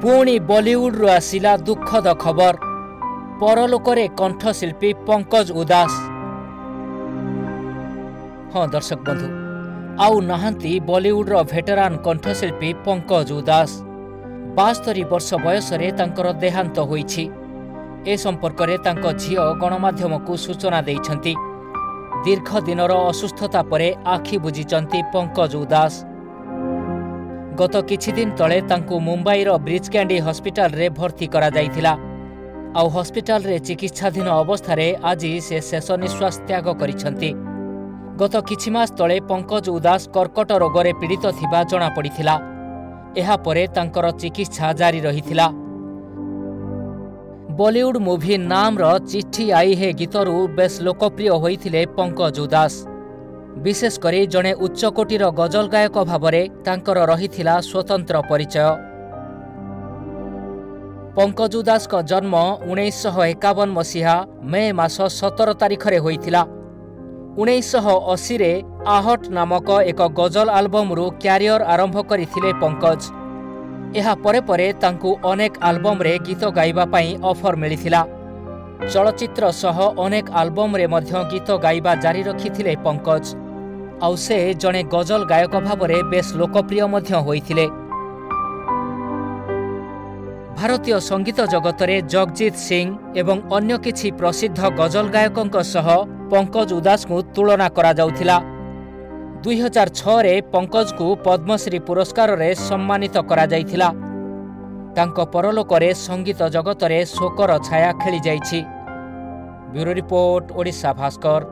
पुणी बॉलीवुड आसिला दुखद खबर परलोकरे कंठशिल्पी पंकज उदास। हाँ दर्शक बंधु आउ नहांती बॉलीवुड भेटेरान कंठशिल्पी पंकज उदास 72 वर्ष बयसरे तांकर देहांत होईछि। ए संपर्क रे तांको झियो गणमाध्यम को सूचना देइछंती। दीर्घ दिनर असुस्थता परे आखि बुझिचंती पंकज उदास। गत किछि दिन तले तांको मुंबईर ब्रिज कैंडी हॉस्पिटल रे भर्ती करा जाइथिला। आउ हॉस्पिटल रे चिकित्साधीन अवस्था रे आज से शेष निश्वास त्याग करिछंती। गत किछि मास तले पंकज उदास कर्कट रोग रे पीड़ित थिबा जणा पड़िथिला। एहा परे तांकर चिकित्सा जारी रहिथिला। बॉलीवुड मूवी नाम रो चिट्ठी आई है गीतरू बेस लोकप्रिय होइथिले पंकज उदास। विशेष करी जणे उच्चकोटीर गजल गायक भावरे तांकर रहिथिला स्वतंत्र परिचय। पंकज उदास का जन्म 1951 मसीहा मे मास 17 तारिख रे होइथिला। 1980 रे आहट नामक एक गजल आल्बम रु क्यारियर आरंभ करिथिले पंकज। एहा परे परे तांकु अनेक आल्बम रे गीत गाइबा पई ऑफर मिलिथिला। चलचित्र सह अनेक आल्बम रे मध्य गीत गाइबा जारी रखिथिले पंकज। आउ से जणे गजल गायक भावरे बेस लोकप्रिय मध्य होइथिले। भारतीय संगीत जगत रे जगजीत सिंह एवं अन्य किछि प्रसिद्ध गजल गायकंक सह पंकज उदास को तुलना करा जाउथिला। 2006 रे पंकज को पद्मश्री पुरस्कार रे सम्मानित करा जाइथिला। तांको परलोक रे संगीत जगत रे शोकर छाया खेली जाइछि। Bureau report Odisha Bhaskar.